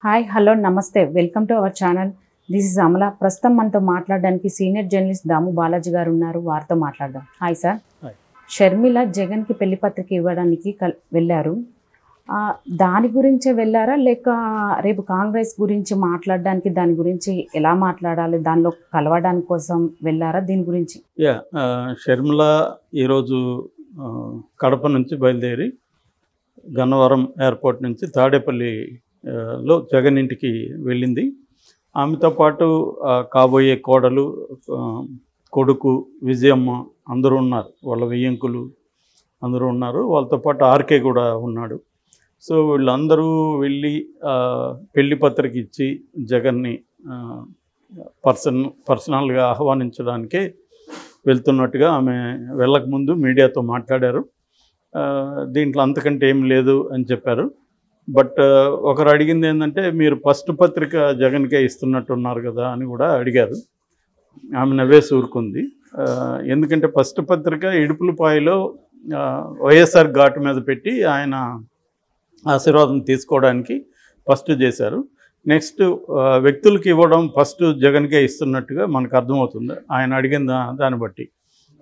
Hi hello నమస్తే welcome to our channel. This is Amala. ప్రస్తుతం మనతో మాట్లాడడానికి సీనియర్ జర్నలిస్ట్ దాము బాలాజీ గారు ఉన్నారు. వారితో మాట్లాడదాం. Hi sir. షర్మిల జగన్కి పెళ్లి పత్రిక ఇవ్వడానికి వెళ్ళారు. దాని గురించే వెళ్ళారా లేక రేపు కాంగ్రెస్ గురించి మాట్లాడడానికి దాని గురించి ఎలా మాట్లాడాలి దానిలో కలవడానికి కోసం వెళ్ళారా? దీని గురించి షర్మిల ఈరోజు కడప నుంచి బయలుదేరి గన్నవరం ఎయిర్పోర్ట్ నుంచి తాడేపల్లిలో జగన్ ఇంటికి వెళ్ళింది. ఆమెతో పాటు కాబోయే కోడలు, కొడుకు విజయమ్మ అందరూ ఉన్నారు. వాళ్ళ వెయ్యంకులు అందరూ ఉన్నారు. వాళ్ళతో పాటు ఆర్కే కూడా ఉన్నాడు. సో వీళ్ళందరూ వెళ్ళి పెళ్లి పత్రిక ఇచ్చి జగన్ని పర్సనల్గా ఆహ్వానించడానికే వెళ్తున్నట్టుగా ఆమె వెళ్ళకముందు మీడియాతో మాట్లాడారు. దీంట్లో అంతకంటే ఏం లేదు అని చెప్పారు. బట్ ఒకరు అడిగింది ఏంటంటే, మీరు ఫస్ట్ పత్రిక జగన్కే ఇస్తున్నట్టున్నారు కదా అని కూడా అడిగారు. ఆమె నవ్వేసి ఊరుకుంది. ఎందుకంటే ఫస్ట్ పత్రిక ఇడుపులపాయలో వైఎస్ఆర్ ఘాటు మీద పెట్టి ఆయన ఆశీర్వాదం తీసుకోవడానికి ఫస్ట్ చేశారు. నెక్స్ట్ వ్యక్తులకి ఇవ్వడం ఫస్ట్ జగన్కే ఇస్తున్నట్టుగా మనకు అర్థమవుతుంది ఆయన అడిగిన దాన్ని బట్టి.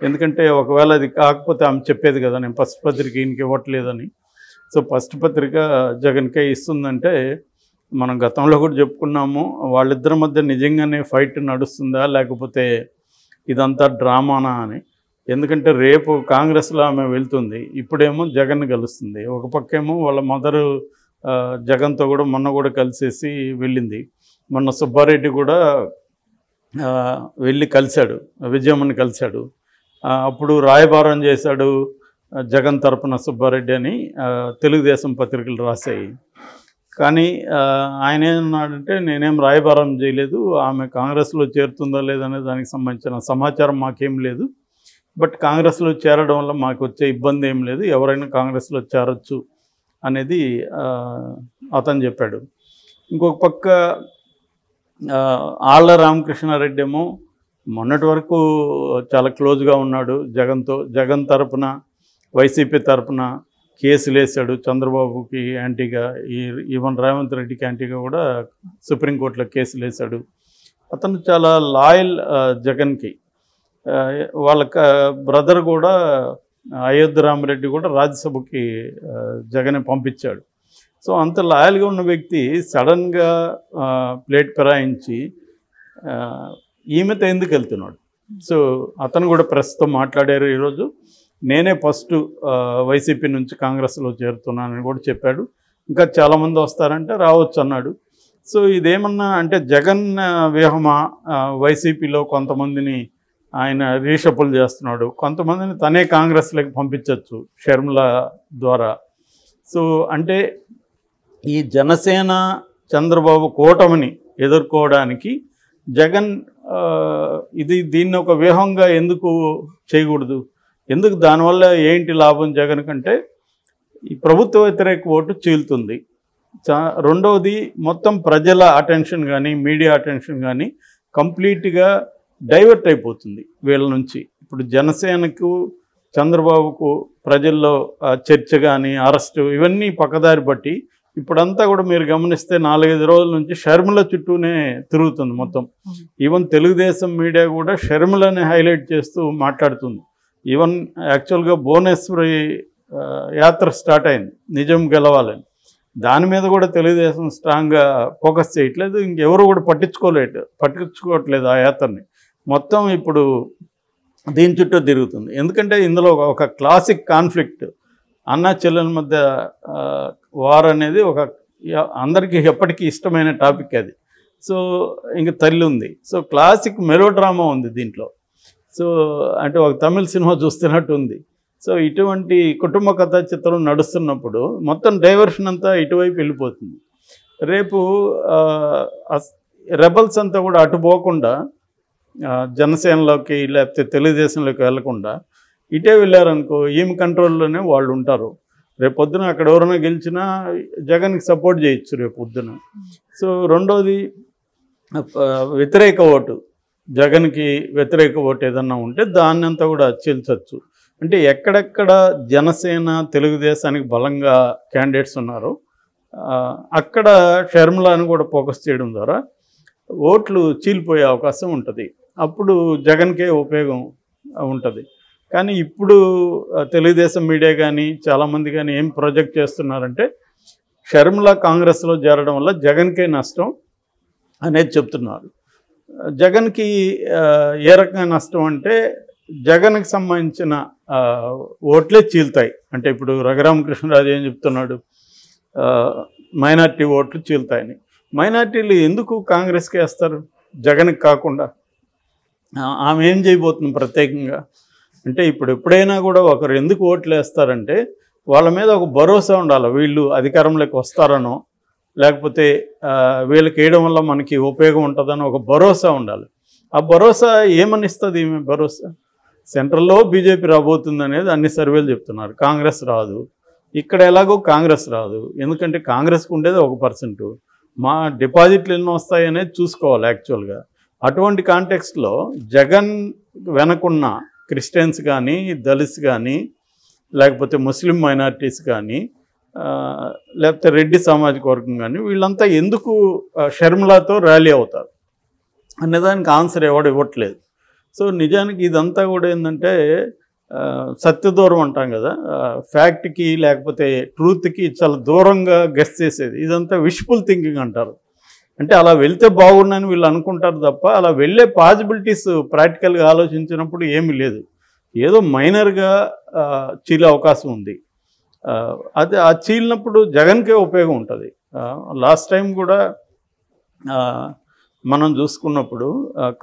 ఎందుకంటే ఒకవేళ అది కాకపోతే ఆమె చెప్పేది కదా, నేను ఫస్ట్ పత్రిక ఈయనకి ఇవ్వట్లేదని. సో ఫస్ట్ పత్రిక జగన్కే ఇస్తుందంటే మనం గతంలో కూడా చెప్పుకున్నాము, వాళ్ళిద్దరి మధ్య నిజంగానే ఫైట్ నడుస్తుందా లేకపోతే ఇదంతా డ్రామానా అని. ఎందుకంటే రేపు కాంగ్రెస్లో ఆమె వెళ్తుంది, ఇప్పుడేమో జగన్ కలుస్తుంది. ఒక పక్కేమో వాళ్ళ మదరు జగన్తో కూడా మొన్న కూడా కలిసేసి వెళ్ళింది. మొన్న సుబ్బారెడ్డి కూడా వెళ్ళి కలిశాడు, విజయమ్మని కలిశాడు. అప్పుడు రాయబారం చేశాడు జగన్ తరపున సుబ్బారెడ్డి అని తెలుగుదేశం పత్రికలు రాశాయి. కానీ ఆయన ఏమన్నాడంటే, నేనేం రాయబారం చేయలేదు, ఆమె కాంగ్రెస్లో చేరుతుందా లేదనే దానికి సంబంధించిన సమాచారం మాకేం లేదు. బట్ కాంగ్రెస్లో చేరడం వల్ల మాకు వచ్చే ఇబ్బంది ఏం లేదు, ఎవరైనా కాంగ్రెస్లో చేరొచ్చు అనేది అతను చెప్పాడు. ఇంకొక పక్క ఆళ్ల రామకృష్ణారెడ్డి ఏమో మొన్నటి వరకు చాలా క్లోజ్గా ఉన్నాడు జగన్తో. జగన్ తరపున వైసీపీ తరపున కేసులు వేశాడు చంద్రబాబుకి యాంటీగా, ఈవెన్ రేవంత్ రెడ్డికి యాంటీగా కూడా సుప్రీంకోర్టులో కేసులు వేశాడు. అతను చాలా లాయల్ జగన్కి. వాళ్ళ బ్రదర్ కూడా అయోధ్య రామరెడ్డి కూడా రాజ్యసభకి జగన్ పంపించాడు. సో అంత లాయల్గా ఉన్న వ్యక్తి సడన్గా ప్లేట్ ఫిరాయించి ఈమెతో ఎందుకు వెళ్తున్నాడు? సో అతను కూడా ప్రెస్తో మాట్లాడారు ఈరోజు. నేనే ఫస్ట్ వైసీపీ నుంచి కాంగ్రెస్లో చేరుతున్నానని కూడా చెప్పాడు. ఇంకా చాలామంది వస్తారంటే రావచ్చు అన్నాడు. సో ఇదేమన్నా అంటే జగన్ వ్యూహమా? వైసీపీలో కొంతమందిని ఆయన రీషఫుల్ చేస్తున్నాడు, కొంతమందిని తనే కాంగ్రెస్లోకి పంపించవచ్చు షర్మిల ద్వారా. సో అంటే ఈ జనసేన చంద్రబాబు కూటమిని ఎదుర్కోవడానికి జగన్ దీన్ని ఒక వ్యూహంగా ఎందుకు చేయకూడదు? ఎందుకు? దానివల్ల ఏంటి లాభం జగన్ కంటే? ఈ ప్రభుత్వ వ్యతిరేక ఓటు చీలుతుంది. రెండవది, మొత్తం ప్రజల అటెన్షన్ కానీ మీడియా అటెన్షన్ కానీ కంప్లీట్గా డైవర్ట్ అయిపోతుంది వీళ్ళ నుంచి. ఇప్పుడు జనసేనకు చంద్రబాబుకు ప్రజల్లో చర్చ కానీ అరెస్టు ఇవన్నీ పక్కదారి బట్టి ఇప్పుడంతా కూడా మీరు గమనిస్తే 4-5 రోజుల నుంచి షర్మిల చుట్టూనే తిరుగుతుంది మొత్తం. ఈవెన్ తెలుగుదేశం మీడియా కూడా షర్మిలని హైలైట్ చేస్తూ మాట్లాడుతుంది. ఈవెన్ యాక్చువల్గా భువనేశ్వరి యాత్ర స్టార్ట్ అయింది నిజం గెలవాలని, దాని మీద కూడా తెలుగుదేశం స్ట్రాంగ్గా ఫోకస్ చేయట్లేదు. ఇంకెవరు కూడా పట్టించుకోవట్లేదు ఆ యాత్రని. మొత్తం ఇప్పుడు దీని చుట్టూ తిరుగుతుంది. ఎందుకంటే ఇందులో ఒక క్లాసిక్ కాన్ఫ్లిక్ట్, అన్నా చెల్లెల మధ్య వార్ అనేది ఒక అందరికీ ఎప్పటికీ ఇష్టమైన టాపిక్ అది. సో ఇంక తల్లి ఉంది. సో క్లాసిక్ మెలో డ్రామా ఉంది దీంట్లో. సో అంటే ఒక తమిళ సినిమా చూస్తున్నట్టు ఉంది. సో ఇటువంటి కుటుంబ కథా చిత్రం నడుస్తున్నప్పుడు మొత్తం డైవర్షన్ అంతా ఇటువైపు వెళ్ళిపోతుంది. రేపు రెబల్స్ అంతా కూడా అటు పోకుండా జనసేనలోకి లేకపోతే తెలుగుదేశంలోకి వెళ్లకుండా ఇటే వెళ్ళారనుకో, ఈమె కంట్రోల్లోనే వాళ్ళు ఉంటారు. రేపు పొద్దున అక్కడ ఎవరైనా గెలిచినా జగన్కి సపోర్ట్ చేయొచ్చు రేపు పొద్దున. సో రెండోది, వ్యతిరేక ఓటు, జగన్కి వ్యతిరేక ఓటు ఏదన్నా ఉంటే దాన్ని అంతా కూడా చీల్చచ్చు. అంటే ఎక్కడెక్కడ జనసేన తెలుగుదేశానికి బలంగా క్యాండిడేట్స్ ఉన్నారో అక్కడ షర్మిలాను కూడా ఫోకస్ చేయడం ద్వారా ఓట్లు చీలిపోయే అవకాశం ఉంటుంది. అప్పుడు జగన్కే ఉపయోగం ఉంటుంది. కానీ ఇప్పుడు తెలుగుదేశం మీడియా కానీ చాలామంది కానీ ఏం ప్రొజెక్ట్ చేస్తున్నారంటే షర్మిల కాంగ్రెస్లో చేరడం వల్ల జగన్కే నష్టం అనేది చెప్తున్నారు. జగన్కి ఏ రకంగా నష్టం అంటే జగన్కి సంబంధించిన ఓట్లే చీలుతాయి. అంటే ఇప్పుడు రఘురామకృష్ణరాజు ఏం చెప్తున్నాడు, మైనార్టీ ఓట్లు చీలుతాయని. మైనార్టీలు ఎందుకు కాంగ్రెస్కి వేస్తారు జగన్కి కాకుండా? ఆమె ఏం చేయబోతుంది ప్రత్యేకంగా అంటే ఇప్పుడు ఎప్పుడైనా కూడా ఒకరు ఎందుకు ఓట్లు వేస్తారంటే వాళ్ళ మీద ఒక భరోసా ఉండాలి. వీళ్ళు అధికారంలోకి వస్తారనో లేకపోతే వీళ్ళకి వేయడం వల్ల మనకి ఉపయోగం ఉంటుందని ఒక భరోసా ఉండాలి. ఆ భరోసా ఏమని ఇస్తుంది ఈమె భరోసా? సెంట్రల్లో బీజేపీ రాబోతుంది అనేది అన్ని సర్వేలు చెప్తున్నారు. కాంగ్రెస్ రాదు. ఇక్కడ ఎలాగో కాంగ్రెస్ రాదు. ఎందుకంటే కాంగ్రెస్కి ఉండేది 1%. మా డిపాజిట్లు ఎన్ని వస్తాయి అనేది చూసుకోవాలి యాక్చువల్గా. అటువంటి కాంటెక్స్ట్లో జగన్ వెనకున్న క్రిస్టియన్స్ కానీ దళిత్స్ కానీ లేకపోతే ముస్లిం మైనారిటీస్ కానీ లేకపోతే రెడ్డి సామాజిక వర్గం కానీ వీళ్ళంతా ఎందుకు షర్మిలాతో ర్యాలీ అవుతారు అనేదానికి ఆన్సర్ ఎవడు ఇవ్వట్లేదు. సో నిజానికి ఇదంతా కూడా ఏంటంటే సత్యదూరం అంటాం కదా, ఫ్యాక్ట్కి లేకపోతే ట్రూత్కి చాలా దూరంగా గెస్ చేసేది. ఇదంతా విష్ఫుల్ థింకింగ్ అంటారు. అంటే అలా వెళ్తే బాగుండని వీళ్ళు అనుకుంటారు తప్ప అలా వెళ్ళే పాసిబిలిటీస్ ప్రాక్టికల్గా ఆలోచించినప్పుడు ఏమీ లేదు. ఏదో మైనర్గా చీలే అవకాశం ఉంది. అది ఆ చీలినప్పుడు జగన్కే ఉపయోగం ఉంటుంది. లాస్ట్ టైం కూడా మనం చూసుకున్నప్పుడు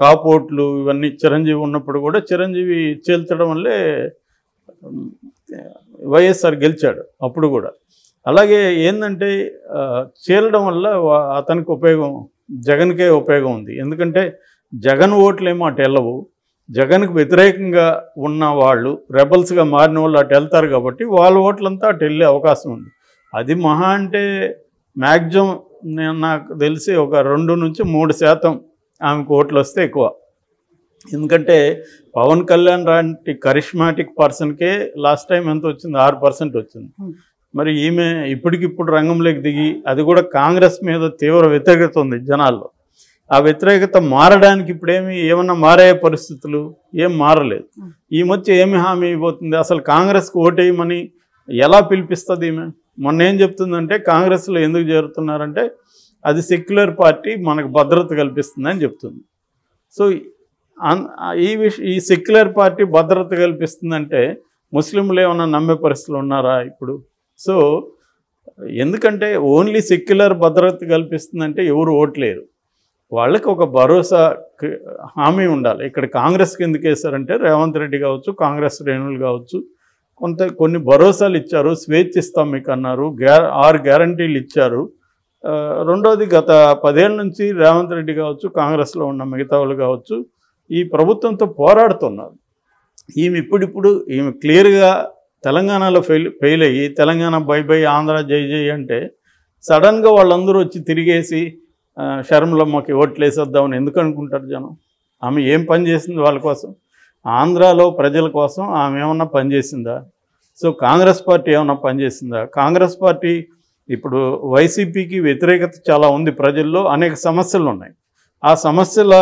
కాపోట్లు ఇవన్నీ చిరంజీవి ఉన్నప్పుడు కూడా చిరంజీవి చీల్చడం వల్లే వైఎస్ఆర్ గెలిచాడు అప్పుడు కూడా. అలాగే ఏంటంటే చీలడం వల్ల అతనికి ఉపయోగం, జగన్కే ఉపయోగం ఉంది. ఎందుకంటే జగన్ ఓట్లేమో అటు వెళ్ళవు. జగన్కు వ్యతిరేకంగా ఉన్న వాళ్ళు రెబల్స్గా మారిన వాళ్ళు అటు వెళ్తారు కాబట్టి వాళ్ళ ఓట్లంతా అటు వెళ్ళే అవకాశం ఉంది. అది మహా అంటే మ్యాక్సిమం నాకు తెలిసి ఒక 2 నుంచి 3% ఆమెకు ఓట్లు వస్తే ఎక్కువ. ఎందుకంటే పవన్ కళ్యాణ్ లాంటి కరిష్మాటిక్ పర్సన్కే లాస్ట్ టైం ఎంత వచ్చింది, 6% వచ్చింది. మరి ఈమె ఇప్పటికిప్పుడు రంగంలోకి దిగి అది కూడా కాంగ్రెస్ మీద తీవ్ర వ్యతిరేకత ఉంది జనాల్లో. ఆ వ్యతిరేకత మారడానికి ఏమన్నా మారే పరిస్థితులు ఏం మారలేదు. ఈ మధ్య ఏమి హామీ ఇవ్వబోతుంది? అసలు కాంగ్రెస్కి ఓటేయమని ఎలా పిలిపిస్తుంది ఈమె? మొన్న ఏం చెప్తుందంటే కాంగ్రెస్లో ఎందుకు చేరుతున్నారంటే అది సెక్యులర్ పార్టీ మనకు భద్రత కల్పిస్తుందని చెప్తుంది. సో ఈ సెక్యులర్ పార్టీ భద్రత కల్పిస్తుందంటే ముస్లింలు ఏమన్నా నమ్మే పరిస్థితులు ఉన్నారా ఇప్పుడు? సో ఎందుకంటే ఓన్లీ సెక్యులర్ భద్రత కల్పిస్తుందంటే ఎవరు ఓట్లేరు. వాళ్ళకి ఒక భరోసా హామీ ఉండాలి. ఇక్కడ కాంగ్రెస్కి ఎందుకు వేశారంటే రేవంత్ రెడ్డి కావచ్చు, కాంగ్రెస్ శ్రేణులు కావచ్చు, కొన్ని భరోసాలు ఇచ్చారు. స్వేచ్ఛ ఇస్తాం మీకు అన్నారు, 6 గ్యారంటీలు ఇచ్చారు. రెండోది గత 10 ఏళ్ళ నుంచి రేవంత్ రెడ్డి కావచ్చు, కాంగ్రెస్లో ఉన్న మిగతా వాళ్ళు కావచ్చు ఈ ప్రభుత్వంతో పోరాడుతున్నారు. ఈమె ఈమె క్లియర్గా తెలంగాణలో ఫెయిల్ అయ్యి తెలంగాణ బై బై ఆంధ్ర జై జై అంటే సడన్గా వాళ్ళందరూ వచ్చి తిరిగేసి షర్మిలమ్మకి ఓట్లు వేసేద్దామని ఎందుకు అనుకుంటారు జనం? ఆమె ఏం పని చేసింది వాళ్ళ కోసం? ఆంధ్రాలో ప్రజల కోసం ఆమె ఏమన్నా పనిచేసిందా? సో కాంగ్రెస్ పార్టీ ఏమన్నా పనిచేసిందా? కాంగ్రెస్ పార్టీ ఇప్పుడు వైసీపీకి వ్యతిరేకత చాలా ఉంది ప్రజల్లో, అనేక సమస్యలు ఉన్నాయి. ఆ సమస్యల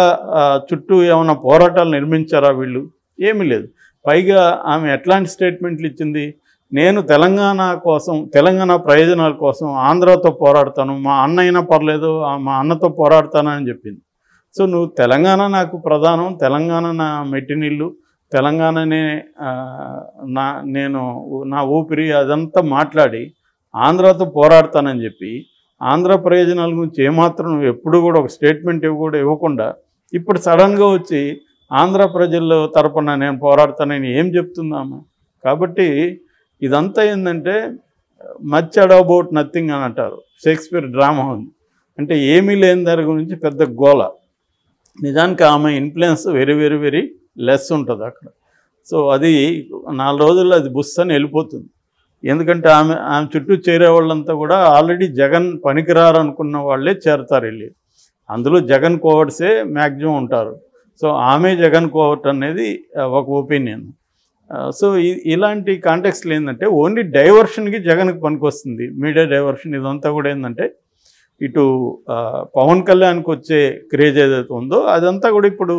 చుట్టూ ఏమైనా పోరాటాలు నిర్మించారా వీళ్ళు? ఏమీ లేదు. పైగా ఆమె ఎట్లాంటి స్టేట్మెంట్లు ఇచ్చింది? నేను తెలంగాణ కోసం, తెలంగాణ ప్రయోజనాల కోసం ఆంధ్రాతో పోరాడతాను, మా అన్న అయినా పర్లేదు మా అన్నతో పోరాడతానని చెప్పింది. సో నువ్వు తెలంగాణ నాకు ప్రధానం, తెలంగాణ నా మెట్టినిల్లు, తెలంగాణనే నా ఊపిరి అదంతా మాట్లాడి ఆంధ్రాతో పోరాడతానని చెప్పి ఆంధ్ర ప్రయోజనాల గురించి ఏమాత్రం నువ్వు ఎప్పుడు కూడా ఒక స్టేట్మెంట్ ఇవ్వకుండా ఇప్పుడు సడన్గా వచ్చి ఆంధ్ర ప్రజల తరపున నేను పోరాడతానని ఏం చెప్తున్నాము? కాబట్టి ఇదంతా ఏంటంటే మచ్ అబౌట్ నథింగ్ అని అంటారు. షేక్స్పియర్ డ్రామా ఉంది. అంటే ఏమీ లేని దాని గురించి పెద్ద గోల. నిజానికి ఆమె influence very very very less ఉంటుంది అక్కడ. సో అది 4 రోజుల్లో అది బుస్ అని వెళ్ళిపోతుంది. ఎందుకంటే ఆమె చుట్టూ చేరే వాళ్ళంతా కూడా ఆల్రెడీ జగన్ పనికిరారనుకున్న వాళ్ళే చేరతారు వెళ్ళి. అందులో జగన్ కోవర్ట్సే మ్యాక్సిమం ఉంటారు. సో ఆమె జగన్ కోవర్ట్ అనేది ఒక ఒపీనియన్. సో ఇలాంటి కాంటెక్స్లో ఏంటంటే ఓన్లీ డైవర్షన్కి జగన్కి పనికొస్తుంది. మీడియా డైవర్షన్ ఇదంతా కూడా ఏంటంటే ఇటు పవన్ కళ్యాణ్కి వచ్చే క్రేజ్ ఏదైతే ఉందో అదంతా కూడా ఇప్పుడు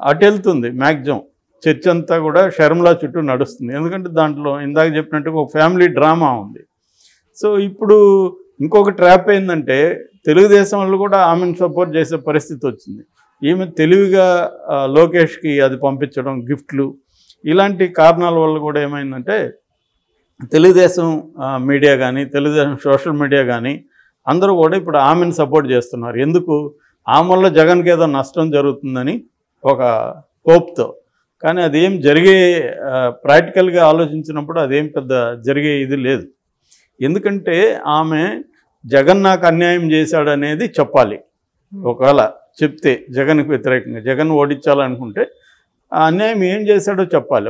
అటు వెళ్తుంది. మ్యాక్సిమం చర్చ అంతా కూడా షర్మిల చుట్టూ నడుస్తుంది. ఎందుకంటే దాంట్లో ఇందాక చెప్పినట్టుగా ఒక ఫ్యామిలీ డ్రామా ఉంది. సో ఇప్పుడు ఇంకొక ట్రాప్ ఏంటంటే తెలుగుదేశం వాళ్ళు కూడా ఆమెను సపోర్ట్ చేసే పరిస్థితి వచ్చింది. ఈమె తెలివిగా లోకేష్కి అది పంపించడం, గిఫ్ట్లు, ఇలాంటి కారణాల వల్ల కూడా ఏమైందంటే తెలుగుదేశం మీడియా కానీ తెలుగుదేశం సోషల్ మీడియా కానీ అందరూ కూడా ఇప్పుడు ఆమెను సపోర్ట్ చేస్తున్నారు. ఎందుకు? ఆమె వల్ల జగన్కి ఏదో నష్టం జరుగుతుందని ఒక హోప్తో. కానీ అదేం జరిగే ప్రాక్టికల్గా ఆలోచించినప్పుడు అదేం పెద్ద జరిగే ఇది లేదు. ఎందుకంటే ఆమె జగన్ నాకు అన్యాయం చేశాడనేది చెప్పాలి. ఒకవేళ చెప్తే జగన్కి వ్యతిరేకంగా జగన్ ఓడించాలనుకుంటే ఆ అన్యాయం ఏం చేశాడో చెప్పాలి.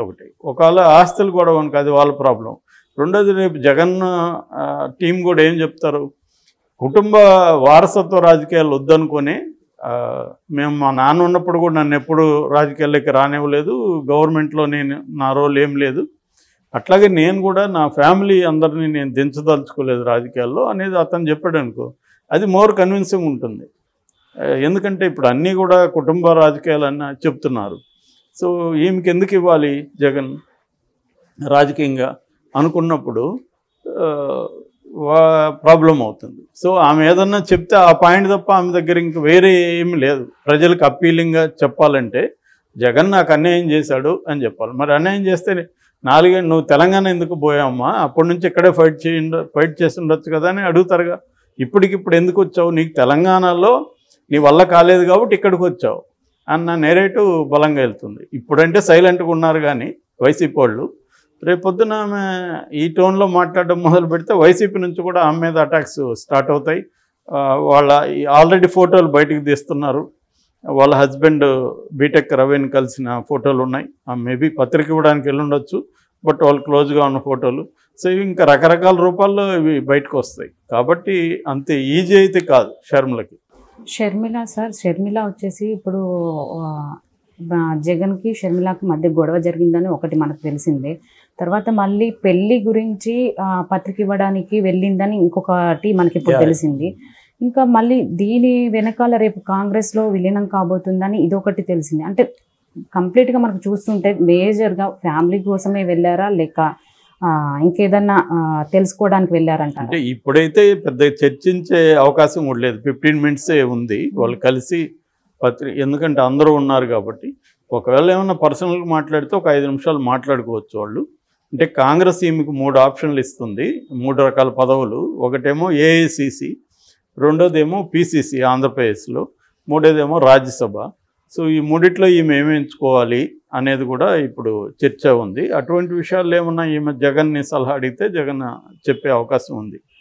ఒకవేళ ఆస్తులు గొడవ అనుకో అది వాళ్ళ ప్రాబ్లం. రెండోది రేపు జగన్ టీం కూడా ఏం చెప్తారు, కుటుంబ వారసత్వ రాజకీయాలు వద్దనుకొని మేము మా నాన్న ఉన్నప్పుడు కూడా నన్ను ఎప్పుడు రాజకీయాల్లోకి రానివ్వలేదు, గవర్నమెంట్లో నా రోల్ ఏం లేదు, అట్లాగే నేను కూడా నా ఫ్యామిలీ అందరినీ నేను దించదలుచుకోలేదు రాజకీయాల్లో అనేది అతను చెప్పాడు అనుకో, అది మోర్ కన్విన్సింగ్ ఉంటుంది. ఎందుకంటే ఇప్పుడు అన్నీ కూడా కుటుంబ రాజకీయాలన్నీ చెప్తున్నారు. సో ఈమెకి ఎందుకు ఇవ్వాలి జగన్ రాజకీయంగా అనుకున్నప్పుడు ప్రాబ్లం అవుతుంది. సో ఆమె ఏదన్నా చెప్తే ఆ పాయింట్ తప్ప ఆమె దగ్గర ఇంక వేరే ఏమి లేదు. ప్రజలకు అప్పీలింగ్గా చెప్పాలంటే జగన్ నాకు అన్యాయం చేశాడు అని చెప్పాలి. మరి అన్యాయం చేస్తే 4 ఏళ్ళు నువ్వు తెలంగాణ ఎందుకు పోయావమ్మా, అప్పటి నుంచి ఇక్కడే ఫైట్ చేసి ఉండొచ్చు కదా అని అడుగుతారుగా. ఇప్పటికిప్పుడు ఎందుకు వచ్చావు, నీకు తెలంగాణలో నీ వల్ల కాలేదు కాబట్టి ఇక్కడికి వచ్చావు అన్న నేరేటివ్ బలంగా వెళ్తుంది. ఇప్పుడంటే సైలెంట్గా ఉన్నారు కానీ వైసీపీ వాళ్ళు, రేపొద్దున ఆమె ఈ టోన్లో మాట్లాడడం మొదలు పెడితే వైసీపీ నుంచి కూడా ఆమె మీద అటాక్స్ స్టార్ట్ అవుతాయి. వాళ్ళ ఆల్రెడీ ఫోటోలు బయటకు తీస్తున్నారు. వాళ్ళ హస్బెండ్ బీటెక్ రవిని కలిసిన ఫోటోలు ఉన్నాయి. మేబీ పత్రిక ఇవ్వడానికి వెళ్ళుండొచ్చు, బట్ వాళ్ళు క్లోజ్గా ఉన్న ఫోటోలు. సో ఇవి ఇంకా రకరకాల రూపాల్లో ఇవి బయటకు వస్తాయి. కాబట్టి అంతే ఈజీ అయితే కాదు షర్మిలకి. షర్మిల వచ్చేసి ఇప్పుడు జగన్కి షర్మిలకి మధ్య గొడవ జరిగిందని ఒకటి మనకు తెలిసిందే. తర్వాత మళ్ళీ పెళ్లి గురించి పత్రిక ఇవ్వడానికి వెళ్ళిందని ఇంకొకటి మనకి ఇప్పుడు తెలిసింది. ఇంకా మళ్ళీ దీని వెనకాల రేపు కాంగ్రెస్లో విలీనం కాబోతుందని ఇదొకటి తెలిసింది. అంటే కంప్లీట్గా మనకు చూస్తుంటే మేజర్గా ఫ్యామిలీ కోసమే వెళ్ళారా లేక ఇంకేదన్నా తెలుసుకోవడానికి వెళ్ళారంట? అంటే ఇప్పుడైతే పెద్ద చర్చించే అవకాశం కూడా లేదు. 15 మినిట్సే ఉంది వాళ్ళు కలిసి పత్రిక, ఎందుకంటే అందరూ ఉన్నారు కాబట్టి. ఒకవేళ ఏమన్నా పర్సనల్గా మాట్లాడితే ఒక 5 నిమిషాలు మాట్లాడుకోవచ్చు వాళ్ళు. అంటే కాంగ్రెస్ ఈమెకు 3 ఆప్షన్లు ఇస్తుంది, 3 రకాల పదవులు. ఒకటేమో ఏఐసిసి, రెండోదేమో పిసిసి ఆంధ్రప్రదేశ్లో, మూడోదేమో రాజ్యసభ. సో ఈ మూడిట్లో ఈమె ఏమి ఎంచుకోవాలి అనేది కూడా ఇప్పుడు చర్చ ఉంది. అటువంటి విషయాల్లో ఏమన్నా ఈమె జగన్ని సలహా అడిగితే జగన్ చెప్పే అవకాశం ఉంది.